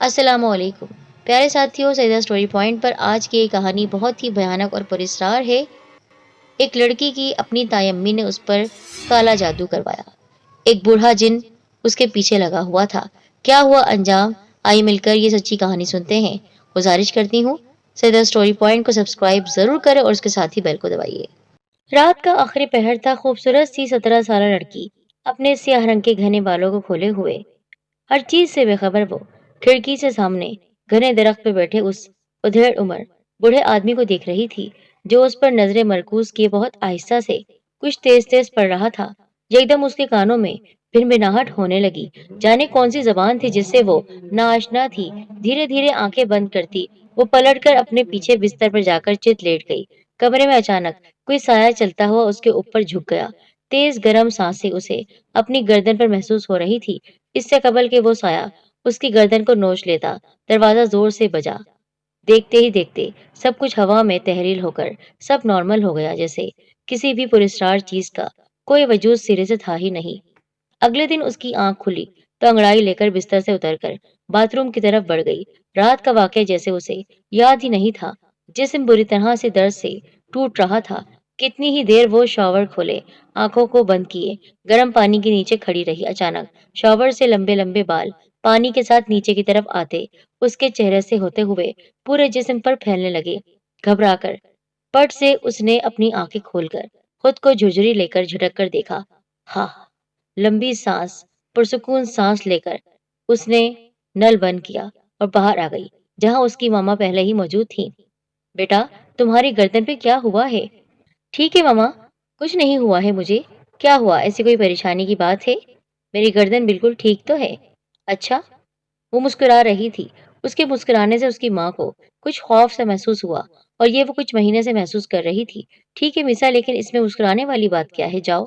السلام علیکم پیارے ساتھیوں، سیدہ اسٹوری پوائنٹ پر آج کی یہ کہانی بہت ہی بھیانک اور پراسرار ہے۔ ایک لڑکی کی اپنی تائی امی نے اس پر کالا جادو کروایا۔ ایک بوڑھا جن اس کے پیچھے لگا ہوا تھا۔ کیا ہوا انجام؟ آئی مل کر یہ سچی کہانی سنتے ہیں۔ گزارش کرتی ہوں سیدہ اسٹوری پوائنٹ کو سبسکرائب ضرور کریں اور اس کے ساتھ ہی بیل کو دبائیے۔ رات کا آخری پہر تھا۔ خوبصورت سی 17 سالہ لڑکی اپنے سیاہ رنگ کے گھنے بالوں کو کھولے ہوئے، ہر چیز سے بے خبر، وہ کھڑکی سے سامنے گھنے درخت پہ بیٹھے اس ادھیڑ عمر بوڑھے آدمی کو دیکھ رہی تھی، جو اس پر نظریں مرکوز کیے بہت آہستہ سے کچھ تیز تیز پڑھ رہا تھا۔ ایک دم اس کے کانوں میں بھنبھناہٹ ہونے لگی، جانے کون سی زبان تھی جس سے وہ ناآشنا تھی۔ دھیرے دھیرے آنکھیں بند کرتی وہ پلٹ کر اپنے پیچھے بستر پر جا کر چت لیٹ گئی۔ کمرے میں اچانک کوئی سایہ چلتا ہوا اس کے اوپر جھک گیا۔ تیز گرم سانسیں اسے اپنی گردن پر محسوس ہو رہی تھی۔ اس سے قبل کہ وہ سایہ اس کی گردن کو نوچ لیتا، دروازہ زور سے بجا۔ دیکھتے ہی دیکھتے سب کچھ ہوا میں تحلیل ہو کر سب نارمل ہو گیا، جیسے کسی بھی پراسرار چیز کا کوئی وجود سرے سے تھا ہی نہیں۔ اگلے دن اس کی آنکھ کھلی تو انگڑائی لے کر بستر سے اتر کر باتھ روم کی طرف بڑھ گئی۔ رات کا واقعہ جیسے اسے یاد ہی نہیں تھا۔ جسم بری طرح سے درد سے ٹوٹ رہا تھا۔ کتنی ہی دیر وہ شاور کھولے، آنکھوں کو بند کیے گرم پانی کے نیچے کھڑی رہی۔ اچانک شاور سے لمبے لمبے بال پانی کے ساتھ نیچے کی طرف آتے اس کے چہرے سے ہوتے ہوئے پورے جسم پر پھیلنے لگے۔ گھبرا کر پٹ سے اس نے اپنی آنکھیں کھول کر خود کو جھرجھری لے کر جھٹک کر دیکھا۔ ہاں، لمبی سانس، پرسکون سانس لے کر اس نے نل بند کیا اور باہر آ گئی، جہاں اس کی ماما پہلے ہی موجود تھی۔ بیٹا، تمہاری گردن پہ کیا ہوا ہے؟ ٹھیک ہے ماما، کچھ نہیں ہوا ہے مجھے۔ کیا ہوا؟ ایسی کوئی پریشانی کی بات ہے؟ میری گردن بالکل ٹھیک تو ہے۔ اچھا؟ وہ مسکرا رہی تھی۔ اس کے مسکرانے سے اس کی ماں کو کچھ خوف سا محسوس ہوا، اور یہ وہ کچھ مہینے سے محسوس کر رہی تھی۔ ٹھیک ہے میسا، لیکن اس میں مسکرانے والی بات کیا ہے؟ جاؤ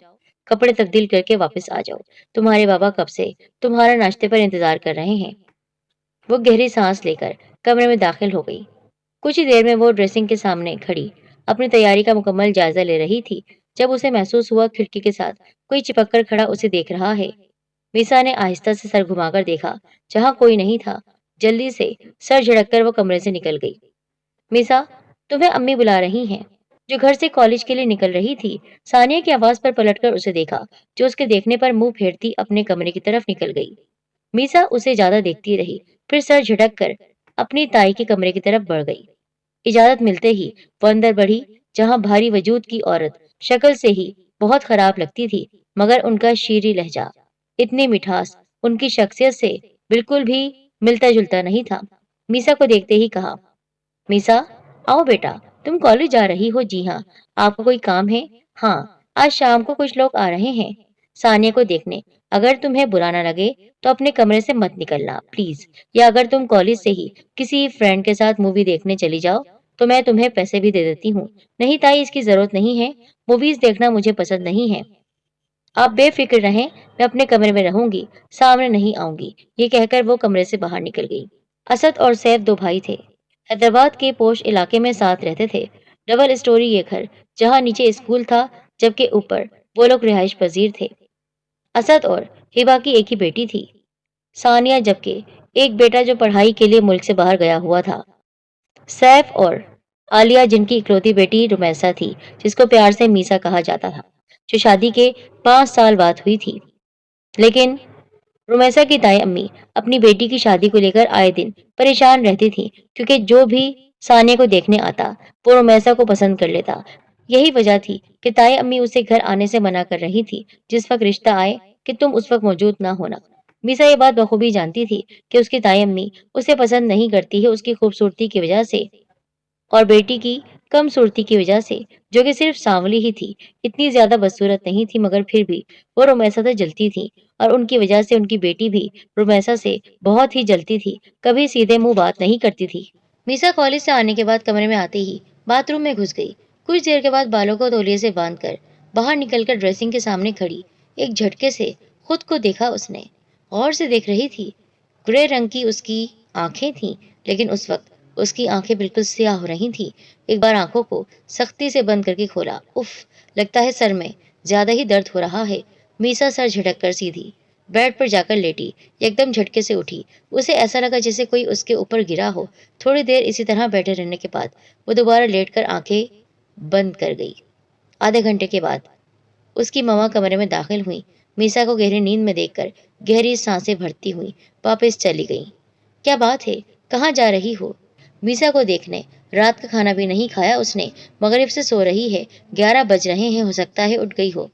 کپڑے تبدیل کر کے واپس آ جاؤ، تمہارے بابا کب سے تمہارا ناشتے پر انتظار کر رہے ہیں۔ وہ گہری سانس لے کر کمرے میں داخل ہو گئی۔ کچھ ہی دیر میں وہ ڈریسنگ کے سامنے کھڑی اپنی تیاری کا مکمل جائزہ لے رہی تھی، جب اسے محسوس ہوا کھڑکی کے ساتھ کوئی چپک کر کھڑا اسے دیکھ رہا ہے۔ میسا نے آہستہ سے سر گھما کر دیکھا، جہاں کوئی نہیں تھا۔ جلدی سے سر جھڑک کر وہ کمرے سے نکل گئی۔ میسا، تمہیں امی بلا رہی ہیں، جو گھر سے کالج کے لیے نکل رہی تھی۔ ثانیہ کی آواز پر پلٹ کر اسے دیکھا، جو اس کے دیکھنے پر منہ پھیرتی اپنے کمرے کی طرف نکل گئی۔ میسا اسے زیادہ دیکھتی رہی، پھر سر جھٹک کر اپنی تائی کے کمرے کی طرف بڑھ گئی۔ اجازت ملتے ہی وہ اندر بڑھی، جہاں بھاری وجود کی عورت شکل سے ہی بہت خراب لگتی تھی، مگر ان کا شیریں لہجہ، اتنی مٹھاس ان کی شخصیت سے بالکل بھی ملتا جلتا نہیں تھا۔ میسا کو دیکھتے ہی کہا، میسا آؤ بیٹا، تم کالج جا رہی ہو؟ جی ہاں۔ آپ کو کوئی کام ہے؟ ہاں، آج شام کو کچھ لوگ آ رہے ہیں ثانیہ کو دیکھنے۔ اگر تمہیں برا نہ لگے تو اپنے کمرے سے مت نکلنا پلیز، یا اگر تم کالج سے ہی کسی فرینڈ کے ساتھ مووی دیکھنے چلی جاؤ تو میں تمہیں پیسے بھی دے دیتی ہوں۔ نہیں تائی، اس کی ضرورت نہیں ہے، موویز دیکھنا مجھے پسند نہیں ہے۔ آپ بے فکر رہیں، میں اپنے کمرے میں رہوں گی، سامنے نہیں آؤں گی۔ یہ کہہ کر وہ کمرے سے باہر نکل گئی۔ اسد اور سیف دو بھائی تھے، حیدرآباد کے پوش علاقے میں ساتھ رہتے تھے۔ ڈبل اسٹوری یہ گھر، جہاں نیچے اسکول تھا جبکہ اوپر وہ لوگ رہائش پذیر تھے۔ اسد اور ہبا کی ایک ہی بیٹی تھی ثانیہ، جبکہ ایک بیٹا جو پڑھائی کے لیے ملک سے باہر گیا ہوا تھا۔ سیف اور عالیہ، جن کی اکلوتی بیٹی رمیسا تھی، جس کو پیار سے میسا کہا جاتا تھا، جو شادی کے 5 سال بعد ہوئی تھی۔ لیکن رمیسا کی تائی امی اپنی بیٹی کی شادی کو لے کر آئے دن پریشان رہتی تھی، کیونکہ جو بھی ثانیہ کو دیکھنے آتا وہ رمیسا کو پسند کر لیتا۔ یہی وجہ تھی کہ تائی امی اسے گھر آنے سے منع کر رہی تھی جس وقت رشتہ آئے کہ تم اس وقت موجود نہ ہونا۔ میسا یہ بات بخوبی جانتی تھی کہ اس کی تائی امی اسے پسند نہیں کرتی ہے، اس کی خوبصورتی کی وجہ سے اور بیٹی کی کم صورتی کی وجہ سے، جو کہ صرف سانولی ہی تھی، اتنی زیادہ بدصورت نہیں تھی، مگر پھر بھی وہ رمیسا سے جلتی تھی، اور ان کی وجہ سے ان کی بیٹی بھی رمیسا سے بہت ہی جلتی تھی، کبھی سیدھے منہ بات نہیں کرتی تھی۔ میسا کالج سے آنے کے بعد کمرے میں آتے ہی باتھ روم میں گھس گئی۔ کچھ دیر کے بعد بالوں کو تولیے سے باندھ کر باہر نکل کر ڈریسنگ کے سامنے کھڑی ایک جھٹکے سے خود کو دیکھا اس نے۔ غور سے دیکھ رہی تھی۔ گرے رنگ کی اس کی آنکھیں تھیں، لیکن اس وقت اس کی آنکھیں بالکل سیاہ ہو رہی تھیں۔ ایک بار آنکھوں کو سختی سے بند کر کے کھولا۔ اف، لگتا ہے سر میں زیادہ ہی درد ہو رہا ہے۔ میسا سر جھٹک کر سیدھی बेड पर जाकर लेटी, एकदम झटके से उठी। उसे ऐसा लगा जैसे कोई उसके ऊपर गिरा हो। थोड़ी देर इसी तरह बैठे रहने के बाद वो दोबारा लेटकर आंखें बंद कर गई। आधे घंटे के बाद उसकी मम्मा कमरे में दाखिल हुई। मीसा को गहरी नींद में देखकर गहरी सांसें भरती हुई वापस चली गई। क्या बात है, कहाँ जा रही हो? मीसा को देखने। रात का खाना भी नहीं खाया उसने, मगरिब से सो रही है, 11 बज रहे हैं, हो सकता है उठ गई हो।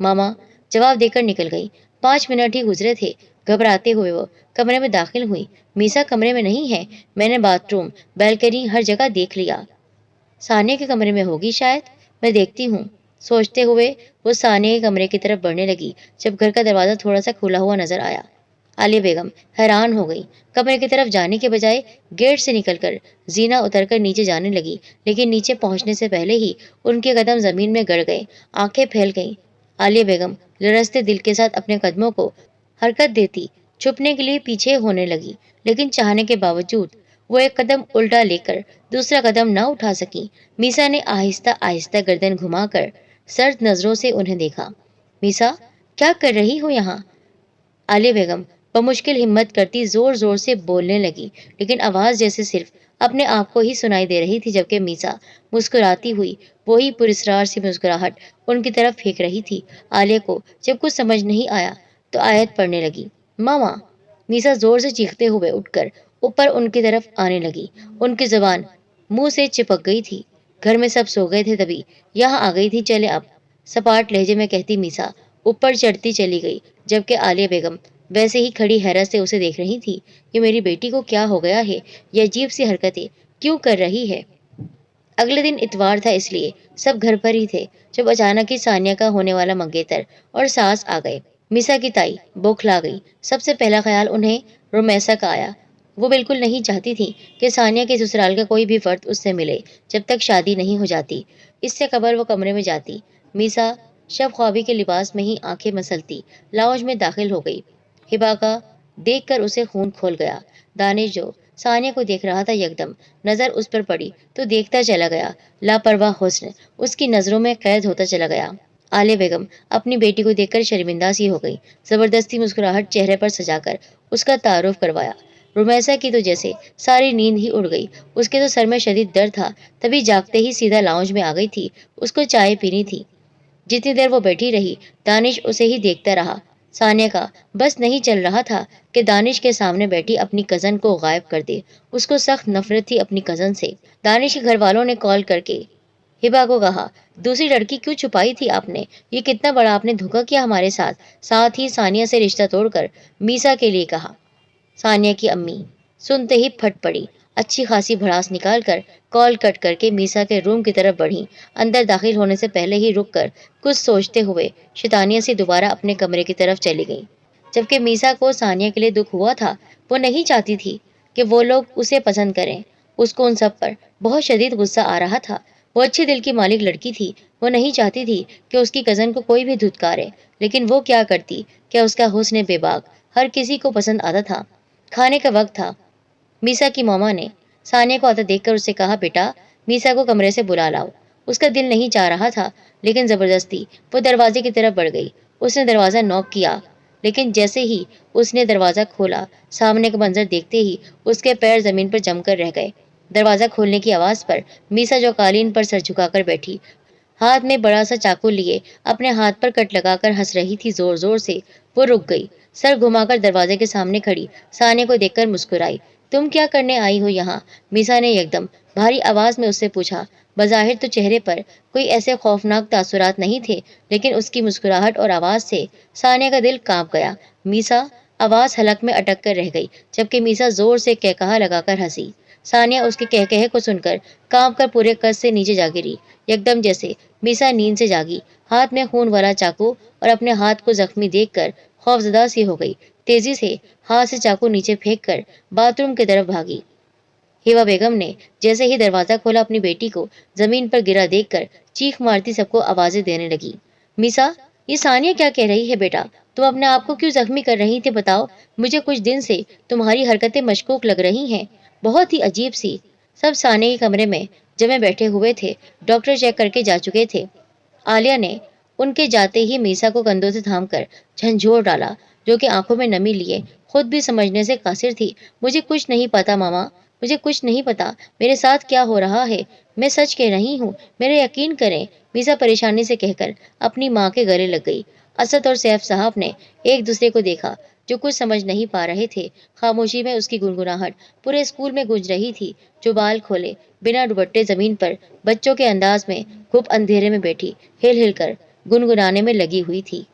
मामा जवाब देकर निकल गई। 5 मिनट ही गुजरे थे। घबराते हुए वो कमरे में दाखिल हुई। मीसा कमरे में नहीं है। मैंने बाथरूम, बैल्कनी, हर जगह देख लिया। सानिया के कमरे में होगी शायद, मैं देखती हूँ। सोचते हुए वो सानिया के कमरे की तरफ बढ़ने लगी जब घर का दरवाजा थोड़ा सा खुला हुआ नजर आया। आलिया बेगम हैरान हो गई। कमरे की तरफ जाने के बजाय गेट से निकलकर जीना उतरकर नीचे जाने लगी, लेकिन नीचे पहुंचने से पहले ही उनके कदम जमीन में गड़ गए, आंखें फैल गईं। आलिया बेगम लरजते दिल के साथ अपने कदमों को हरकत देती छुपने के लिए पीछे होने लगी, लेकिन चाहने के बावजूद वो एक कदम उल्टा लेकर दूसरा कदम न उठा सकी। मीसा ने आहिस्ता आहिस्ता गर्दन घुमाकर सर्द नजरों से उन्हें देखा। मीसा, क्या कर रही हो यहाँ? आलिया बेगम बमुश्किल हिम्मत करती जोर जोर से बोलने लगी, लेकिन आवाज जैसे सिर्फ अपने आप को ही सुनाई दे रही थी, जबकि मीसा मुस्कुराती हुई वही पुरस्कार सी मुस्कुराहट उनकी तरफ फेंक रही थी। आलिया को जब कुछ समझ नहीं आया तो आयत पढ़ने लगी। मामा! मीसा जोर से चीखते हुए उठकर ऊपर उनकी तरफ आने लगी। उनकी जुबान मुंह से चिपक गई थी। घर में सब सो गए थे तभी यहाँ आ गई थी। चले अब, सपाट लहजे में कहती मीसा ऊपर चढ़ती चली गई, जबकि आलिया बेगम वैसे ही खड़ी हैरत से उसे देख रही थी। ये मेरी बेटी को क्या हो गया है? ये अजीब सी हरकतें क्यों कर रही है? अगले दिन इतवार था, इसलिए सब घर पर ही थे जब अचानक ही सानिया का होने वाला मंगेतर और सास आ गए। मीसा की ताई बौखला गई। सबसे पहला ख्याल उन्हें रोमैसा का आया। वो बिल्कुल नहीं चाहती थी कि सानिया के ससुराल का कोई भी फर्द उससे मिले जब तक शादी नहीं हो जाती। इससे कबल वो कमरे में जाती, मीसा शब ख्वाबी के लिबास में ही आंखें मसलती लाउंज में दाखिल हो गई। हिबा का देखकर उसे खून खोल गया। दानिश जो सानिया को देख रहा था, यकदम नजर उस पर पड़ी तो देखता चला गया। लापरवाह हुस्न उसकी नजरों में कैद होता चला गया। आलिया बेगम अपनी बेटी को देखकर शर्मिंदा सी हो गई। जबरदस्ती मुस्कुराहट चेहरे पर सजाकर उसका तारुफ करवाया। रुमैसा की तो जैसे सारी नींद ही उड़ गई। उसके तो सर में शदीद दर्द था, तभी जागते ही सीधा लाउंज में आ गई थी। उसको चाय पीनी थी। जितनी देर वो बैठी रही, दानिश उसे ही देखता रहा। सानिया का बस नहीं चल रहा था कि दानिश के सामने बैठी अपनी कजन को गायब कर दे। उसको सख्त नफरत थी अपनी कजन से। दानिश के घर वालों ने कॉल करके हिबा को कहा, दूसरी लड़की क्यों छुपाई थी आपने? ये कितना बड़ा आपने धोखा किया हमारे साथ। साथ ही सानिया से रिश्ता तोड़कर मीसा के लिए कहा। सानिया की अम्मी सुनते ही फट पड़ी। अच्छी खासी भड़ास निकालकर कॉल कट करके मीसा के रूम की तरफ बढ़ी। अंदर दाखिल होने से पहले ही रुककर कुछ सोचते हुए शैतानिया से दोबारा अपने कमरे की तरफ चली गई। जबकि मीसा को सानिया के लिए दुख हुआ था। वो नहीं चाहती थी कि वो लोग उसे पसंद करें। उसको उन सब पर बहुत शदीद गुस्सा आ रहा था। वो अच्छे दिल की मालिक लड़की थी। वो नहीं चाहती थी कि उसकी कजन को कोई भी धुतकारे, लेकिन वो क्या करती? क्या उसका हुस्न बेबाक हर किसी को पसंद आता था। खाने का वक्त था। मीसा की मामा ने सानिया को आता देखकर उससे कहा, बेटा मीसा को कमरे से बुला लाओ। उसका दिल नहीं चाह रहा था, लेकिन जबरदस्ती वो दरवाजे की तरफ बढ़ गई। उसने दरवाजा नॉक किया, लेकिन जैसे ही उसने दरवाजा खोला, सामने का मंजर देखते ही उसके पैर जमीन पर जमकर रह गए। दरवाजा खोलने की आवाज पर मीसा जो कालीन पर सर झुकाकर बैठी, हाथ में बड़ा सा चाकू लिए अपने हाथ पर कट लगाकर हंस रही थी जोर जोर से, वो रुक गई। सर घुमाकर दरवाजे के सामने खड़ी सानिया को देखकर मुस्कुराई। तुम क्या करने आई हो यहाँ? मीसा ने एकदम भारी आवाज में उससे पूछा। बज़ाहिर तो चेहरे पर कोई ऐसे खौफनाक तासुरात नहीं थे, लेकिन उसकी मुस्कुराहट और आवाज से सानिया का दिल कांप गया। मीसा आवाज हलक में अटक कर रह गई, जबकि मीसा जोर से कहकहा लगाकर हंसी। सानिया उसके कहकहे को सुनकर कांप कर पूरे कस से नीचे जा गिरी, एकदम जैसे मीसा नींद से जागी। हाथ में खून वाला चाकू और अपने हाथ को जख्मी देखकर खौफजदा सी हो गई। तेजी से हाथ से चाकू नीचे फेंककर बाथरूम की तरफ भागी। हिबा बेगम ने जैसे ही दरवाजा खोला, अपनी बेटी को जमीन पर गिरा देखकर चीख मारती सबको आवाजें देने लगी। मीसा, ये सानिया क्या कह रही है बेटा? तुम अपने आप को क्यों जख्मी कर रही थी बताओ? मुझे कुछ दिन से तुम्हारी हरकतें मशकूक लग रही हैं, बहुत ही अजीब सी। सब सानिया के कमरे में जमे बैठे हुए थे। डॉक्टर चेक करके जा चुके थे। आलिया ने उनके जाते ही मीसा को कंधों से थामकर झंझोर डाला। जो कि आंखों में नमी लिए खुद भी समझने से कासिर थी। मुझे कुछ नहीं पता मामा, मुझे कुछ नहीं पता, मेरे साथ क्या हो रहा है, मैं सच कह रही हूँ, मेरे यकीन करें, मीसा परेशानी से कहकर अपनी माँ के गले लग गई। असद और सैफ साहब ने एक दूसरे को देखा, जो कुछ समझ नहीं पा रहे थे। खामोशी में उसकी गुनगुनाहट पूरे स्कूल में गूंज रही थी। जो बाल खोले बिना दुपट्टे जमीन पर बच्चों के अंदाज में खूब अंधेरे में बैठी हिल हिल कर गुनगुनाने में लगी हुई थी।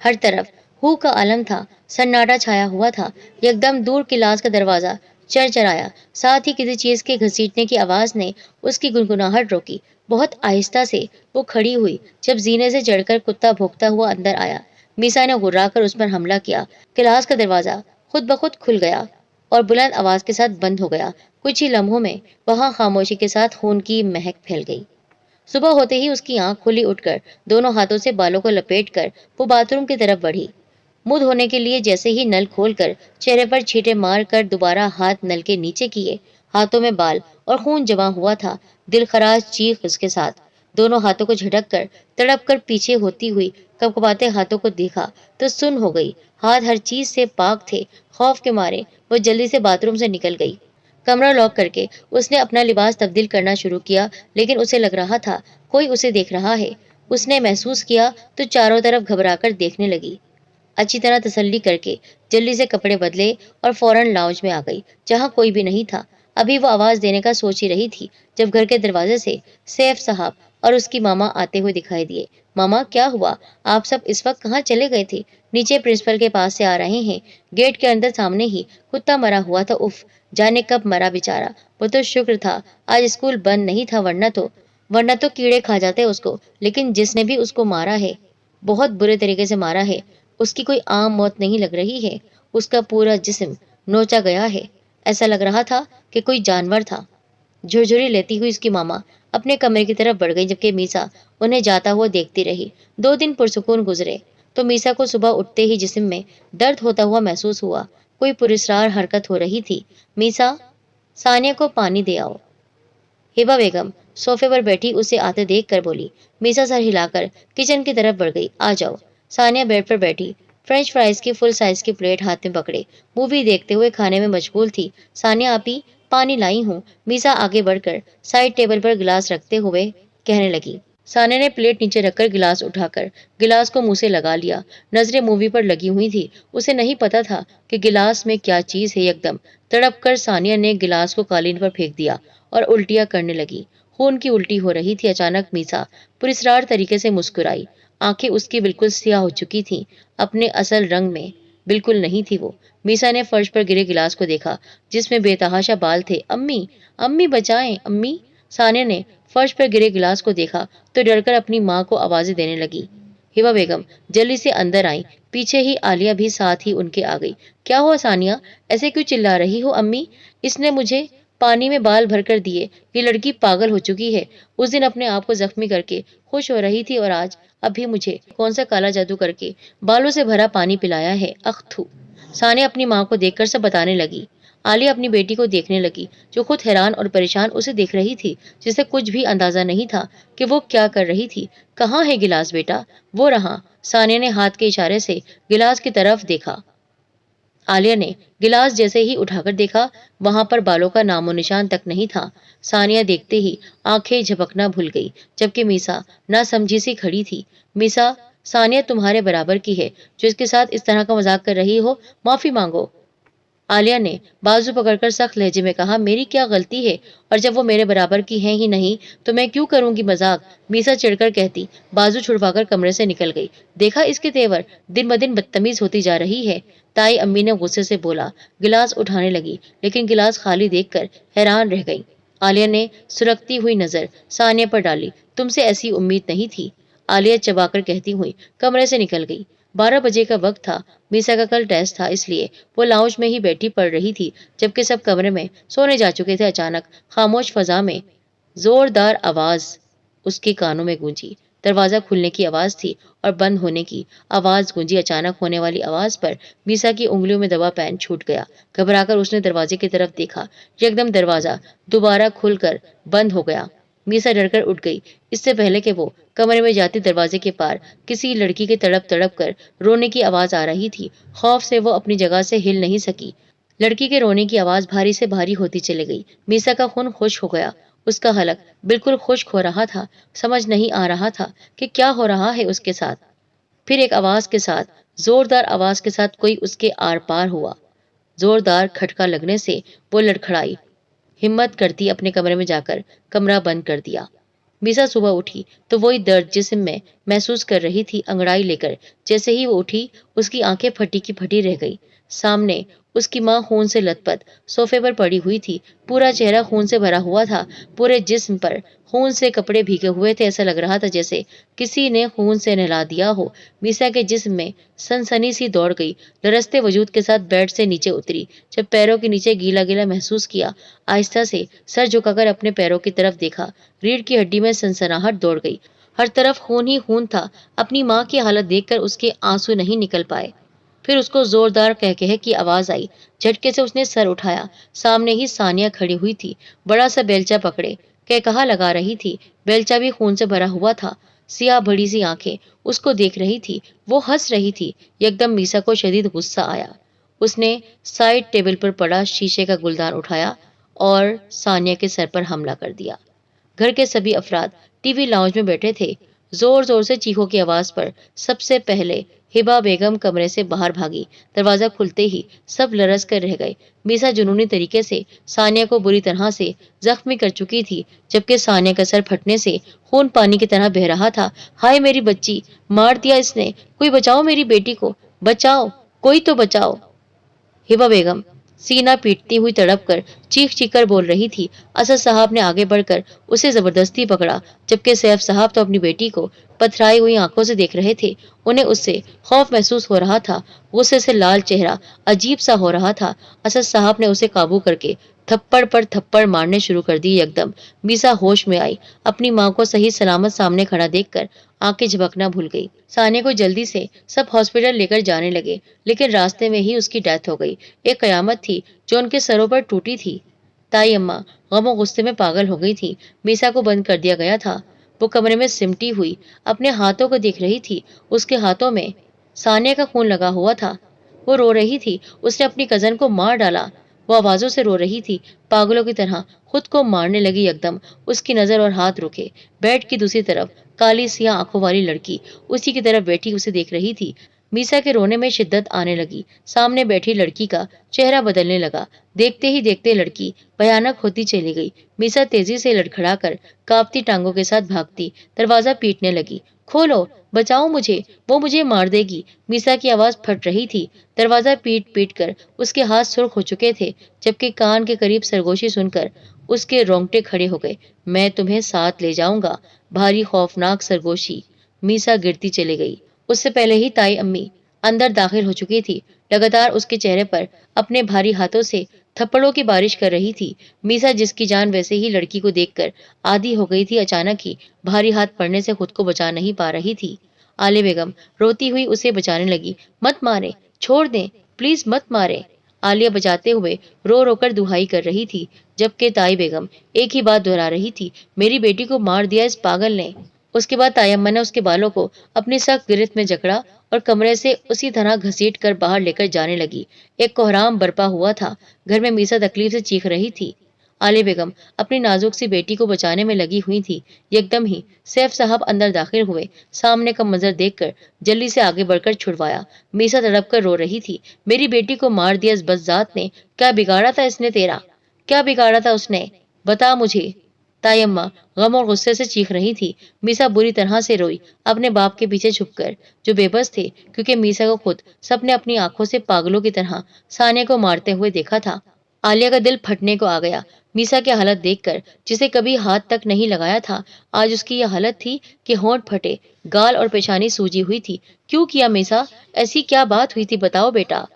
हर तरफ हू का आलम था, सन्नाटा छाया हुआ था। एकदम दूर क्लास का दरवाजा चरचराया, साथ ही किसी चीज के घसीटने की आवाज ने उसकी गुनगुनाहट रोकी। बहुत आहिस्ता से वो खड़ी हुई जब जीने से चढ़कर कुत्ता भौंकता हुआ अंदर आया। मीसा ने गुर्राकर उस पर हमला किया। क्लास का दरवाजा खुद ब खुद खुल गया और बुलंद आवाज के साथ बंद हो गया। कुछ ही लम्हों में वहां खामोशी के साथ खून की महक फैल गई। सुबह होते ही उसकी आंख खुली उठकर दोनों हाथों से बालों को लपेटकर वो बाथरूम की तरफ बढ़ी। मुंह धोने के लिए जैसे ही नल खोलकर चेहरे पर छींटे मार कर दोबारा हाथ नल के नीचे किए। हाथों में बाल और खून जमा हुआ था। दिलखराज चीख उसके साथ दोनों हाथों को झटक कर तड़प कर पीछे होती हुई कपकपाते हाथों को देखा तो सुन्न हो गई। हाथ हर चीज से पाक थे। खौफ के मारे वो जल्दी से बाथरूम से निकल गई। कमरा लॉक करके उसने अपना लिबास तब्दील करना शुरू किया, लेकिन उसे लग रहा था कोई उसे देख रहा है। उसने महसूस किया तो चारों तरफ घबराकर देखने लगी। अच्छी तरह तसल्ली करके जल्दी से कपड़े बदले और फौरन लाउंज में आ गई, जहां कोई भी नहीं था। अभी वो आवाज देने का सोच ही रही थी जब घर के दरवाजे से सैफ साहब और उसकी मामा आते हुए दिखाई दिए। मामा, क्या हुआ? आप सब इस वक्त कहाँ चले गए थे? नीचे प्रिंसिपल के पास से आ रहे हैं। गेट के अंदर सामने ही कुत्ता मरा हुआ था। उफ, जाने कब मरा बेचारा। वो तो शुक्र था आज स्कूल बंद नहीं था, वरना तो कीड़े खा जाते उसको। लेकिन जिसने भी उसको मारा है बहुत बुरे तरीके से मारा है। उसकी कोई आम मौत नहीं लग रही है। उसका पूरा जिस्म नोचा गया है। ऐसा लग रहा था कि कोई जानवर था। झुरझुरी लेती हुई उसकी मामा अपने कमरे की तरफ बढ़ गई, जबकि मीसा उन्हें जाता हुआ देखती रही। 2 दिन पुरसुकून गुजरे तो मीसा को सुबह उठते ही जिस्म में दर्द होता हुआ महसूस हुआ। कोई पुरस्रार हरकत हो रही थी। मीसा, सानिया को पानी दे आओ। हिबा बेगम सोफे पर बैठी उसे आते देख कर बोली। मीसा सर हिलाकर किचन की तरफ बढ़ गई। आ जाओ। सानिया बेड पर बैठी फ्रेंच फ्राइज की फुल साइज की प्लेट हाथ में पकड़े मूवी देखते हुए खाने में मशगूल थी। सानिया आपी, पानी लाई हूँ। मीसा आगे बढ़कर साइड टेबल पर गिलास रखते हुए कहने लगी। सानिया ने प्लेट नीचे रखकर गिलास उठाकर गिलास को मुंह से लगा लिया। नजरें मूवी पर लगी हुई थी। उसे नहीं पता था कि गिलास में क्या चीज है। एकदम तड़प कर सानिया ने गिलास को कालीन पर फेंक दिया और उल्टियां करने लगी। खून की उल्टी हो रही थी। अचानक मीसा पुरस्रार तरीके से मुस्कुराई। आंखें उसकी बिल्कुल सियाह हो चुकी थीं। अपने असल रंग में बिल्कुल नहीं थी वो। मीसा ने फर्श पर गिरे गिलास को देखा जिसमें बेतहाशा बाल थे। अम्मी, अम्मी बचाएं, अम्मी। सानिया ने फर्श पर गिरे गिलास को देखा तो डरकर अपनी माँ को आवाजें देने लगी। हिबा बेगम जल्दी से अंदर आई। पीछे ही आलिया भी साथ ही उनके आ गई। क्या हुआ सानिया, ऐसे क्यों चिल्ला रही हो? अम्मी, इसने मुझे पानी में बाल भर कर दिए। ये लड़की पागल हो चुकी है। उस दिन अपने आप को जख्मी करके खुश हो रही थी और आज अभी मुझे कौन सा काला जादू करके बालों से भरा पानी पिलाया है। अख थू। सानिया अपनी माँ को देखकर सब बताने लगी। आलिया अपनी बेटी को देखने लगी, जो खुद हैरान और परेशान उसे देख रही थी, जिसे कुछ भी अंदाजा नहीं था कि वो क्या कर रही थी। कहाँ है गिलास बेटा? वो रहा। सानिया ने हाथ के इशारे से गिलास की तरफ देखा। आलिया ने गिलास जैसे ही उठाकर देखा, वहां पर बालों का नामो निशान तक नहीं था। सानिया देखते ही आंखें झपकना भूल गई, जबकि मीसा ना समझी सी खड़ी थी। मीसा, सानिया तुम्हारे बराबर की है जो इसके साथ इस तरह का मजाक कर रही हो। माफी मांगो। आलिया ने बाजू पकड़कर सख्त लहजे में कहा। मेरी क्या गलती है? और जब वो मेरे बराबर की है ही नहीं तो मैं क्यों करूंगी मजाक? मीसा चिढ़कर कहती बाजू छुड़वाकर कमरे से निकल गई। देखा इसके तेवर, दिन ब दिन बदतमीज होती जा रही है। ताई अम्मी ने गुस्से से बोला। गिलास उठाने लगी, लेकिन गिलास खाली देखकर हैरान रह गई। आलिया ने सुरखती हुई नजर सानिया पर डाली। तुमसे ऐसी उम्मीद नहीं थी। आलिया चबाकर कहती हुई कमरे से निकल गई। 12 बजे का वक्त था। मीसा का कल टेस्ट था, इसलिए वो लाउंज में ही बैठी पढ़ रही थी, जबकि सब कमरे में सोने जा चुके थे। अचानक खामोश फजा में जोरदार आवाज उसके कानों में गूंजी। दरवाजा खुलने की आवाज थी और बंद होने की आवाज गूंजी। अचानक होने वाली आवाज पर मीसा की उंगलियों में दबा पेन छूट गया। घबराकर उसने दरवाजे की तरफ देखा। एकदम दरवाजा दोबारा खुलकर बंद हो गया। मीसा डरकर उठ गई, इससे पहले कि वो कमरे में जाते दरवाजे के पार किसी लड़की के तड़प तड़प कर रोने की आवाज आ रही थी। खौफ से वो अपनी जगह से हिल नहीं सकी। लड़की के रोने की आवाज भारी से भारी होती चली गई। मीसा का खून खुश्क हो गया। उसका हलक बिल्कुल खुश्क हो रहा था। समझ नहीं आ रहा था कि क्या हो रहा है उसके साथ। फिर एक आवाज के साथ, जोरदार आवाज के साथ कोई उसके आर पार हुआ। जोरदार खटका लगने से वो लड़खड़ाई। हिम्मत करती अपने कमरे में जाकर कमरा बंद कर दिया। मीसा सुबह उठी तो वही दर्द जिस्म में महसूस कर रही थी, अंगड़ाई लेकर। जैसे ही वो उठी उसकी आंखें फटी की फटी रह गई। सामने उसकी माँ खून से लथपथ सोफे पर पड़ी हुई थी। पूरा चेहरा खून से भरा हुआ था। पूरे जिस्म पर खून से कपड़े भीगे हुए थे। ऐसा लग रहा था जैसे किसी ने खून से नहला दिया हो। मीसा के जिस्म में सनसनी सी दौड़ गई। लरसते वजूद के साथ बेड से नीचे उतरी। जब पैरों के नीचे गीला गीला महसूस किया, आहिस्ता से सर झुकाकर अपने पैरों की तरफ देखा। रीढ़ की हड्डी में सनसनाहट दौड़ गई। हर तरफ खून ही खून था। अपनी माँ की हालत देखकर उसके आंसू नहीं निकल पाए। फिर उसको जोरदार कहकहे की आवाज आई। झटके से उसने सर उठाया। सामने ही सानिया खड़ी हुई थी, बड़ा सा बेलचा पकड़े कहकहा लगा रही थी। बेलचा भी खून से भरा हुआ था। सियाह बड़ी सी आंखें उसको देख रही थी। वो हंस रही थी। एकदम मीसा को शदीद गुस्सा आया। उसने साइड टेबल पर पड़ा शीशे का गुलदान उठाया और सानिया के सर पर हमला कर दिया। घर के सभी अफराद टीवी लाउंज में बैठे थे। जोर जोर से चीखों की आवाज पर सबसे पहले हिबा बेगम कमरे से बाहर भागी। दरवाजा खुलते ही सब लरस कर रह गए। मीसा जुनूनी तरीके से सानिया को बुरी तरह से जख्मी कर चुकी थी, जबकि सानिया का सर फटने से खून पानी की तरह बह रहा था। हाय मेरी बच्ची, मार दिया इसने, कोई बचाओ मेरी बेटी को, बचाओ, कोई तो बचाओ। हिबा बेगम सीना पीटती हुई तड़प कर चीख चीख कर बोल रही थी। असद साहब ने आगे बढ़कर उसे जबरदस्ती पकड़ा, जबकि सैफ साहब तो अपनी बेटी को पथराई हुई आंखों से देख रहे थे। उन्हें उससे खौफ महसूस हो रहा था। गुस्से से लाल चेहरा अजीब सा हो रहा था। असद साहब ने उसे काबू करके थप्पड़ पर थप्पड़ मारने शुरू कर दिए। एकदम मीसा होश में आई। अपनी माँ को सही सलामत सामने खड़ा देखकर आंखें झपकना भूल गई। सानिया को जल्दी से सब हॉस्पिटल लेकर जाने लगे, लेकिन रास्ते में ही उसकी डेथ हो गई। एक कयामत थी जो उनके सरों पर टूटी थी। ताई अम्मा गमो गुस्से में पागल हो गई थी। मीसा को बंद कर दिया गया था। वो कमरे में सिमटी हुई अपने हाथों को देख रही थी। उसके हाथों में सानिया का खून लगा हुआ था। वो रो रही थी। उसने अपनी कजन को मार डाला। वो आवाजों से रो रही थी, पागलों की तरह खुद को मारने लगी। एकदम उसकी नजर और हाथ रुके। बेड की दूसरी तरफ काली सियाह आंखों वाली लड़की उसी की तरफ बैठी उसे देख रही थी। मीसा के रोने में शिद्दत आने लगी। सामने बैठी लड़की का चेहरा बदलने लगा। देखते ही देखते लड़की भयानक होती चली गई। मीसा तेजी से लड़खड़ाकर कांपती टांगों के साथ भागती दरवाजा पीटने लगी। खोलो, बचाओ मुझे, वो मुझे मार देगी। मीसा की आवाज फट रही थी। दरवाजा पीट पीट कर उसके हाथ सुर्ख हो चुके थे, जबकि कान के करीब सरगोशी सुनकर उसके रोंगटे खड़े हो गए। मैं तुम्हें साथ ले जाऊंगा। भारी खौफनाक सरगोशी। मीसा गिरती चली गई। उससे पहले ही ताई अम्मी अंदर दाखिल हो चुकी थी। लगातार उसके चेहरे पर अपने भारी हाथों से थप्पड़ों की बारिश कर रही थी। मीसा जिसकी जान वैसे ही लड़की को देखकर आधी हो गई थी, अचानक ही भारी हाथ पड़ने से खुद को बचा नहीं पा रही थी। आलिया बेगम रोती हुई उसे बचाने लगी। मत मारे, छोड़ दें, प्लीज मत मारे। आलिया बचाते हुए रो रो कर दुहाई कर रही थी, जबकि ताई बेगम एक ही बात दोहरा रही थी, मेरी बेटी को मार दिया इस पागल ने। उसके बाद ताई अम्मा ने उसके बालों को अपनी सख्त गिरफ्त में जकड़ा और कमरे से उसी तरह घसीट कर बाहर लेकर जाने लगी। एक कोहराम बरपा हुआ था। घर में मीसा तकलीफ से चीख रही थी। आलिया बेगम अपनी नाजुक सी बेटी को बचाने में लगी हुई थी। एकदम ही सैफ साहब अंदर दाखिल हुए। सामने का मंजर देखकर जल्दी से आगे बढ़कर छुड़वाया। मीसा तड़प कर रो रही थी, मेरी बेटी को मार दिया इस बदजात ने। क्या बिगाड़ा था इसने तेरा? क्या बिगाड़ा था उसने? बता मुझे। ताई अम्मा गम और गुस्से से चीख रही थी। मीसा बुरी तरह से रोई, अपने बाप के पीछे छुपकर, जो बेबस थे, क्योंकि मीसा को खुद सबने अपनी आंखों से पागलों की तरह सानिया को मारते हुए देखा था। आलिया का दिल फटने को आ गया। मीसा की हालत देखकर, जिसे कभी हाथ तक नहीं लगाया था, आज उसकी यह हालत थी कि होंठ फटे, गाल और पेशानी सूजी हुई थी। क्यों किया मीसा? ऐसी क्या बात हुई थी, बताओ बेटा।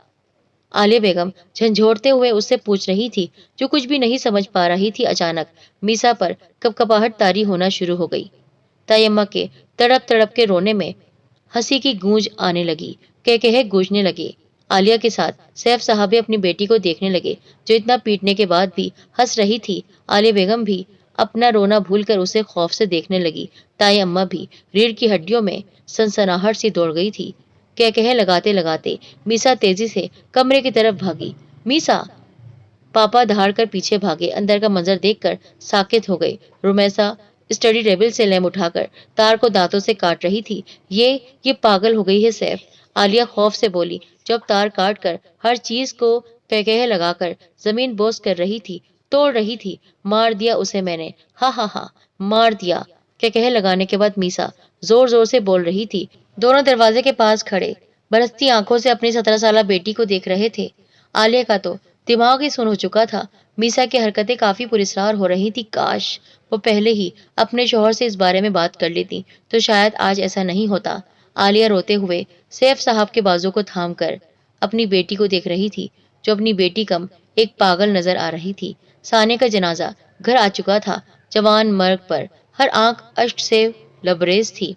आलिया बेगम झंझोड़ते हुए उससे पूछ रही थी, जो कुछ भी नहीं समझ पा रही थी। अचानक मीसा पर कपकपाहट तारी होना शुरू हो गई। ताई अम्मा के तड़प तड़प के रोने में हंसी की गूंज आने लगी, कहकहे गूंजने लगे। आलिया के साथ सैफ साहब भी अपनी बेटी को देखने लगे, जो इतना पीटने के बाद भी हंस रही थी। आलिया बेगम भी اپنا رونا بھول کر اسے خوف سے دیکھنے لگی۔ تائی اماں بھی ریڑھ کی ہڈیوں میں سنسناہٹ سی دوڑ گئی تھی۔ کہے لگاتے لگاتے میسا تیزی سے کمرے کی طرف بھاگی۔ میسا! پاپا دھاڑ کر پیچھے بھاگے۔ اندر کا منظر دیکھ کر ساکت ہو گئے۔ رومیسا اسٹڈی ٹیبل سے لیمپ اٹھا کر تار کو دانتوں سے کاٹ رہی تھی۔ یہ پاگل ہو گئی ہے سیف، عالیہ خوف سے بولی، جب تار کاٹ کر ہر چیز کو کہے لگا کر زمین بوس کر رہی تھی، توڑ رہی تھی۔ مار دیا اسے میں نے، ہاں ہاں ہاں مار دیا۔ کہے لگانے کے بعد میسا زور زور سے بول رہی تھی۔ دونوں دروازے کے پاس کھڑے برستی آنکھوں سے اپنی 17 سالہ بیٹی کو دیکھ رہے تھے۔ عالیہ کا تو دماغ ہی سن ہو چکا تھا۔ میسا کی حرکتیں کافی پراسرار ہو رہی تھی۔ کاش وہ پہلے ہی اپنے شوہر سے اس بارے میں بات کر لیتی تو شاید آج ایسا نہیں ہوتا۔ عالیہ روتے ہوئے سیف صاحب کے بازو کو تھام کر اپنی بیٹی کو دیکھ رہی تھی، جو اپنی بیٹی کم ایک پاگل نظر آ رہی تھی۔ ثانیہ کا جنازہ گھر آ چکا تھا۔ جوان مرگ پر ہر آنکھ اشک سے لبریز تھی۔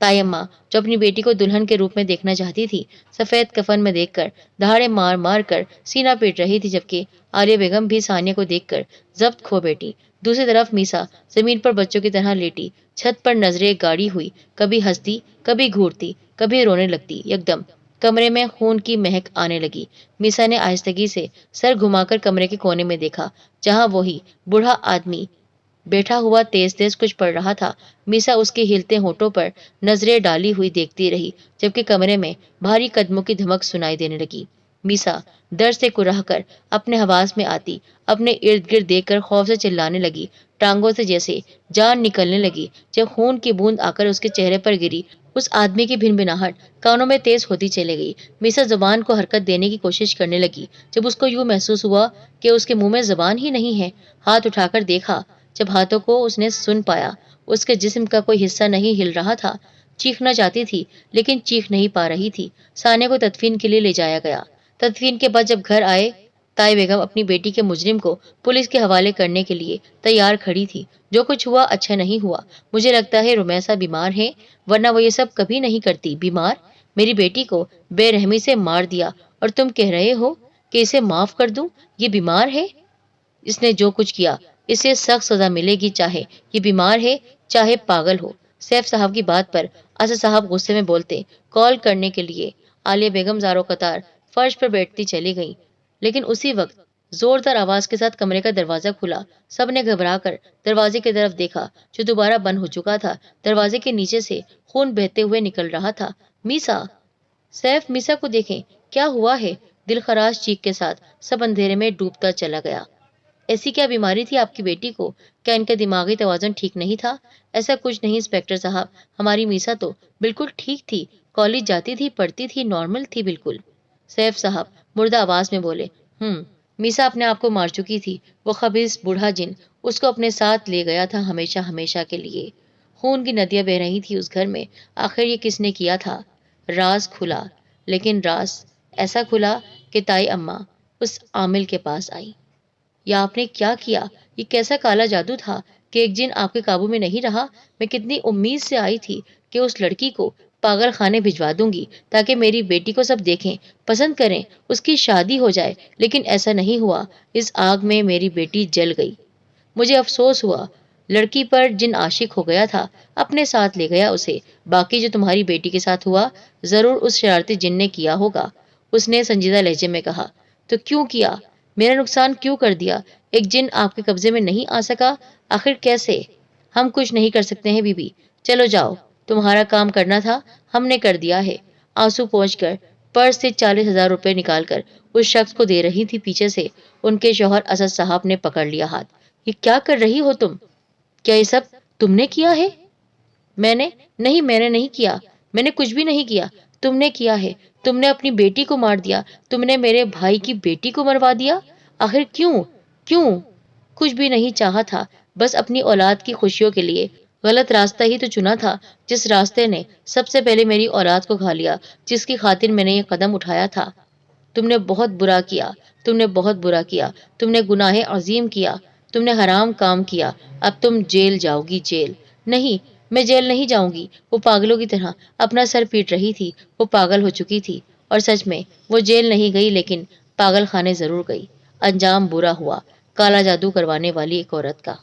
تائی اماں جو اپنی بیٹی کو دلہن کے روپ میں دیکھنا چاہتی تھی، سفید کفن میں دیکھ کر دھاڑے مار مار کر سینہ پیٹ رہی تھی، جبکہ عالیہ بیگم بھی ثانیہ کو دیکھ کر ضبط کھو بیٹھی۔ دوسری طرف میسا زمین پر بچوں کی طرح لیٹی چھت پر نظریں گاڑی ہوئی، کبھی ہنستی، کبھی گھورتی، کبھی رونے لگتی۔ یکدم کمرے میں خون کی مہک آنے لگی۔ میسا نے آہستگی سے سر گھما کر کمرے کے کونے میں دیکھا، جہاں وہی بوڑھا آدمی بیٹھا ہوا تیز تیز کچھ پڑھ رہا تھا۔ میسا اس کے ہلتے ہونٹوں پر نظریں ڈالی ہوئی دیکھتی رہی، جبکہ کمرے میں بھاری قدموں کی دھمک سنائی دینے لگی۔ میسا ڈر سے کراہ کر اپنے حواس میں آتی اپنے ارد گرد دیکھ کر خوف سے چلانے لگی۔ ٹانگوں سے جیسے جان نکلنے لگی۔ جب خون کی بوند آ کر اس کے چہرے پر گری، اس آدمی کی بھنبھناہٹ کانوں میں تیز ہوتی چلی گئی۔ میسا زبان کو حرکت دینے کی کوشش کرنے لگی۔ جب اس کو یوں محسوس ہوا کہ اس کے منہ میں زبان ہی نہیں ہے، ہاتھ اٹھا کر دیکھا۔ جب ہاتھوں کو اس نے سن پایا، اس کے جسم کا کوئی حصہ نہیں ہل رہا تھا۔ چیخنا چاہتی تھی لیکن چیخ نہیں پا رہی تھی۔ ثانیہ کو تدفین کے لیے لے جایا گیا۔ تدفین کے بعد جب گھر آئے، تائی بیگم اپنی بیٹی کے مجرم کو پولیس کے حوالے کرنے کے لیے تیار کھڑی تھی۔ جو کچھ ہوا اچھا نہیں ہوا۔ مجھے لگتا ہے رومیسا بیمار ہے، ورنہ وہ یہ سب کبھی نہیں کرتی۔ بیمار؟ میری بیٹی کو بے رحمی سے مار دیا اور تم کہہ رہے ہو کہ اسے معاف کر دوں؟ یہ بیمار ہے؟ اس نے جو کچھ کیا اسے سخت سزا ملے گی، چاہے یہ بیمار ہے چاہے پاگل ہو۔ سیف صاحب کی بات پر اسد صاحب غصے میں بولتے۔ کال کرنے کے لیے عالیہ بیگم زارو قطار فرش پر بیٹھتی چلی گئی، لیکن اسی وقت زوردار آواز کے ساتھ کمرے کا دروازہ کھلا۔ سب نے گھبرا کر دروازے کی طرف دیکھا، جو دوبارہ بند ہو چکا تھا۔ دروازے کے نیچے سے خون بہتے ہوئے نکل رہا تھا۔ میسا! سیف، میسا کو دیکھیں، کیا ہوا ہے؟ دل خراش چیخ کے ساتھ سب اندھیرے میں ڈوبتا چلا گیا۔ ایسی کیا بیماری تھی آپ کی بیٹی کو؟ کیا ان کا دماغی توازن ٹھیک نہیں تھا؟ ایسا کچھ نہیں انسپکٹر صاحب، ہماری میسا تو بالکل ٹھیک تھی، کالج جاتی تھی، پڑھتی تھی، نارمل تھی بالکل۔ سیف صاحب مردہ آواز میں بولے۔ میسا اپنے آپ کو مار چکی تھی۔ وہ خبیث بوڑھا جن اس کو اپنے ساتھ لے گیا تھا ہمیشہ ہمیشہ کے لیے۔ خون کی ندیاں بہہ رہی تھی اس گھر میں۔ آخر یہ کس نے کیا تھا؟ راز کھلا، لیکن راز ایسا کھلا کہ تائی اماں اس عامل کے پاس آئی۔ یا آپ نے کیا کیا؟ یہ کیسا کالا جادو تھا کہ ایک جن آپ کے قابو میں نہیں رہا؟ میں کتنی امید سے آئی تھی کہ اس لڑکی کو پاگل خانے بھجوا دوں گی تاکہ میری بیٹی کو سب دیکھیں، پسند کریں، اس کی شادی ہو جائے، لیکن ایسا نہیں ہوا۔ اس آگ میں میری بیٹی جل گئی۔ مجھے افسوس ہوا۔ لڑکی پر جن عاشق ہو گیا تھا، اپنے ساتھ لے گیا اسے۔ باقی جو تمہاری بیٹی کے ساتھ ہوا، ضرور اس شرارتی جن نے کیا ہوگا، اس نے سنجیدہ لہجے میں کہا۔ تو کیوں کیا؟ میرا نقصان کیوں کر دیا؟ ایک جن آپ کے قبضے میں نہیں آ سکا؟ آخر کیسے؟ ہم کچھ نہیں کر سکتے ہیں بی بی، چلو جاؤ، تمہارا کام کرنا تھا، ہم نے کر دیا ہے۔ آنسو پہنچ کر پرس سے 40,000 روپے نکال کر اس شخص کو دے رہی تھی، پیچھے سے ان کے شوہر اسد صاحب نے پکڑ لیا ہاتھ۔ یہ کیا کر رہی ہو تم؟ کیا یہ سب تم نے کیا ہے؟ میں نے نہیں کیا، میں نے کچھ بھی نہیں کیا۔ تم نے کیا ہے، تم نے اپنی بیٹی کو مار دیا، تم نے میرے بھائی کی بیٹی کو مروا دیا۔ آخر کیوں؟ کچھ بھی نہیں چاہا تھا، بس اپنی اولاد کی خوشیوں کے لیے۔ غلط راستہ ہی تو چنا تھا، جس راستے نے سب سے پہلے میری اولاد کو کھا لیا، جس کی خاطر میں نے یہ قدم اٹھایا تھا۔ تم نے بہت برا کیا، تم نے گناہ عظیم کیا، تم نے حرام کام کیا۔ اب تم جیل جاؤ گی، جیل۔ نہیں، میں جیل نہیں جاؤں گی۔ وہ پاگلوں کی طرح اپنا سر پیٹ رہی تھی۔ وہ پاگل ہو چکی تھی، اور سچ میں وہ جیل نہیں گئی، لیکن پاگل خانے ضرور گئی۔ انجام برا ہوا، کالا جادو کروانے والی ایک عورت کا۔